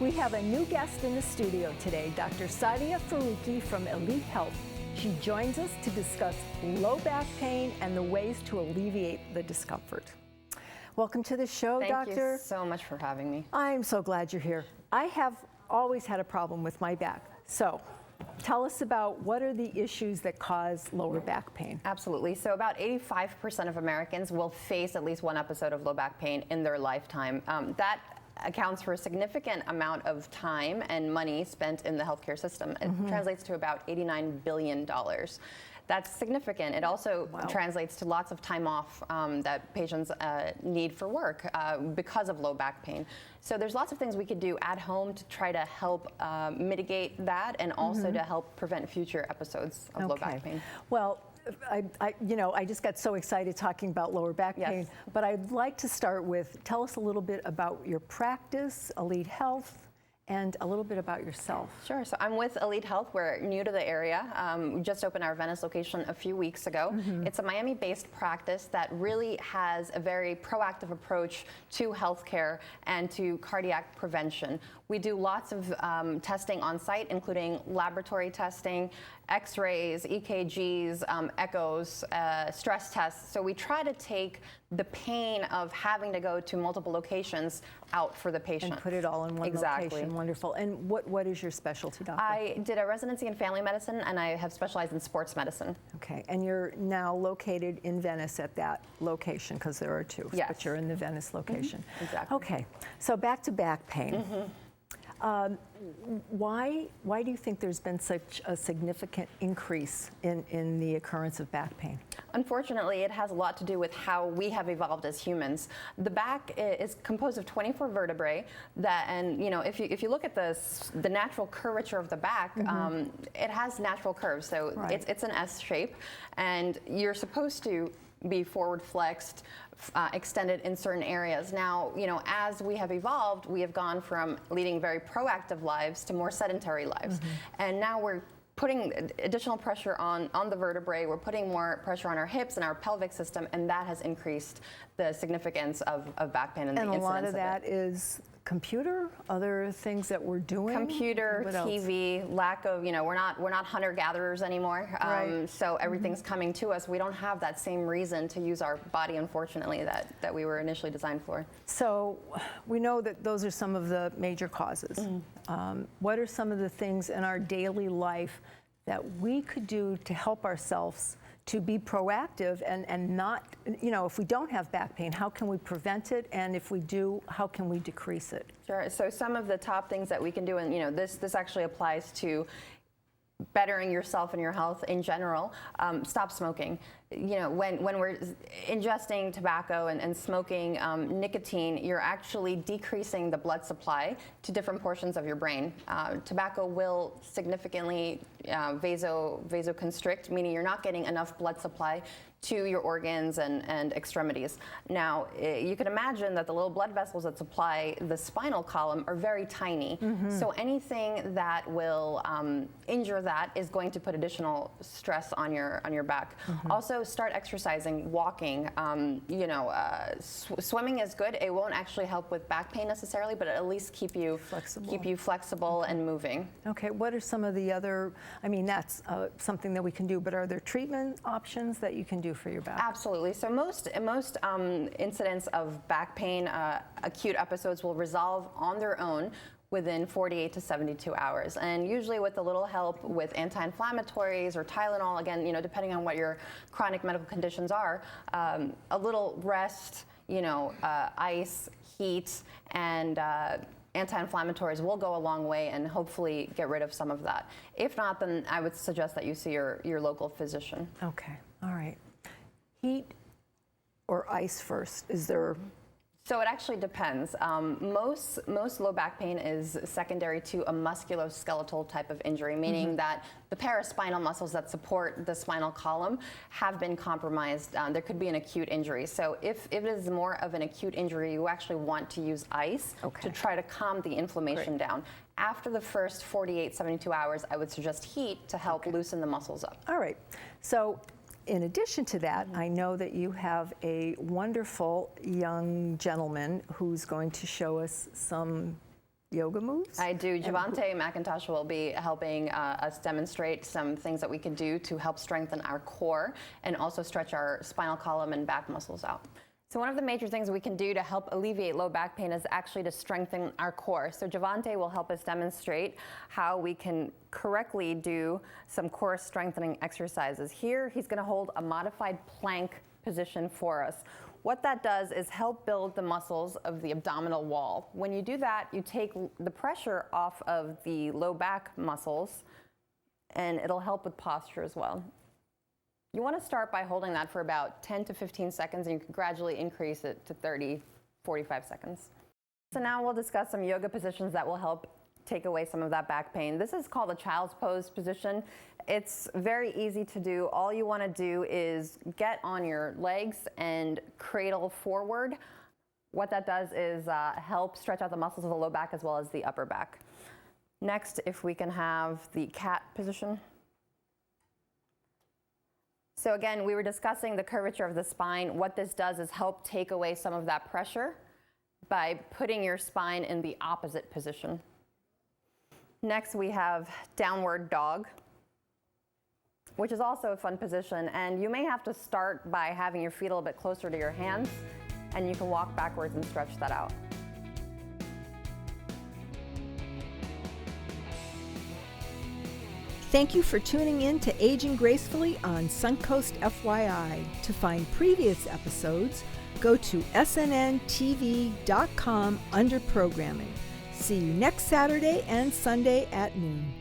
We have a new guest in the studio today, Dr. Sadiya Farooqui from Elite Health. She joins us to discuss low back pain and the ways to alleviate the discomfort. Welcome to the show, Doctor. Thank you so much for having me. I'm so glad you're here. I have always had a problem with my back. So tell us about what are the issues that cause lower back pain? Absolutely. So about 85% of Americans will face at least one episode of low back pain in their lifetime. That accounts for a significant amount of time and money spent in the healthcare system. It translates to about $89 billion. That's significant. It also translates to lots of time off that patients need for work because of low back pain. So there's lots of things we could do at home to try to help mitigate that and also to help prevent future episodes of low back pain. Well, I just got so excited talking about lower back pain, but I'd like to start with, tell us a little bit about your practice, Elite Health, and a little bit about yourself. Sure. So I'm with Elite Health. We're new to the area. We just opened our Venice location a few weeks ago. It's a Miami-based practice that really has a very proactive approach to healthcare and to cardiac prevention. We do lots of testing on site, including laboratory testing, X-rays, EKGs, echoes, stress tests. So we try to take the pain of having to go to multiple locations out for the patient. And put it all in one location. Wonderful. And what is your specialty, doctor? I did a residency in family medicine, and I have specialized in sports medicine. Okay. And you're now located in Venice at that location, because there are two. Yes. But you're in the Venice location. Exactly. Okay. So back to back pain. Why do you think there's been such a significant increase in the occurrence of back pain? Unfortunately, it has a lot to do with how we have evolved as humans. The back is composed of 24 vertebrae and if you look at the natural curvature of the back, it has natural curves. So it's an S shape, and you're supposed to be forward flexed, extended in certain areas. Now, as we have evolved, we have gone from leading very proactive lives to more sedentary lives. And now we're putting additional pressure on the vertebrae, we're putting more pressure on our hips and our pelvic system, and that has increased the significance of back pain and the incidence of it. And a lot of that is computer, other things that we're doing? Computer, TV, lack of, we're not hunter-gatherers anymore, so everything's coming to us. We don't have that same reason to use our body, unfortunately, that we were initially designed for. So we know that those are some of the major causes. What are some of the things in our daily life that we could do to help ourselves to be proactive and not, if we don't have back pain, how can we prevent it? And if we do, how can we decrease it? Sure. So some of the top things that we can do, and this actually applies to bettering yourself and your health in general. Stop smoking. When we're ingesting tobacco and smoking nicotine, you're actually decreasing the blood supply to different portions of your brain. Tobacco will significantly vasoconstrict, meaning you're not getting enough blood supply to your organs and extremities. Now, you can imagine that the little blood vessels that supply the spinal column are very tiny. So anything that will injure that is going to put additional stress on your back. Also, start exercising, walking. Swimming is good. It won't actually help with back pain necessarily, but at least keep you flexible and moving. Okay. What are some of the other? I mean, that's something that we can do. But are there treatment options that you can do for your back? Absolutely. So most incidents of back pain, acute episodes, will resolve on their own within 48 to 72 hours. And usually with a little help with anti-inflammatories or Tylenol, again, depending on what your chronic medical conditions are, a little rest, ice, heat, and anti-inflammatories will go a long way and hopefully get rid of some of that. If not, then I would suggest that you see your local physician. Okay. All right. Heat or ice first? Is there? So it actually depends. Most low back pain is secondary to a musculoskeletal type of injury, meaning that the paraspinal muscles that support the spinal column have been compromised. There could be an acute injury. So if it is more of an acute injury, you actually want to use ice to try to calm the inflammation down. After the first 48, 72 hours, I would suggest heat to help loosen the muscles up. All right. So in addition to that, I know that you have a wonderful young gentleman who's going to show us some yoga moves? I do. Javante McIntosh will be helping us demonstrate some things that we can do to help strengthen our core and also stretch our spinal column and back muscles out. So one of the major things we can do to help alleviate low back pain is actually to strengthen our core. So Javante will help us demonstrate how we can correctly do some core strengthening exercises. Here, he's going to hold a modified plank position for us. What that does is help build the muscles of the abdominal wall. When you do that, you take the pressure off of the low back muscles, and it'll help with posture as well. You want to start by holding that for about 10 to 15 seconds, and you can gradually increase it to 30, 45 seconds. So now we'll discuss some yoga positions that will help take away some of that back pain. This is called a child's pose position. It's very easy to do. All you want to do is get on your legs and cradle forward. What that does is help stretch out the muscles of the low back as well as the upper back. Next, if we can have the cat position. So again, we were discussing the curvature of the spine. What this does is help take away some of that pressure by putting your spine in the opposite position. Next, we have downward dog, which is also a fun position. And you may have to start by having your feet a little bit closer to your hands, and you can walk backwards and stretch that out. Thank you for tuning in to Aging Gracefully on Suncoast FYI. To find previous episodes, go to snntv.com under programming. See you next Saturday and Sunday at noon.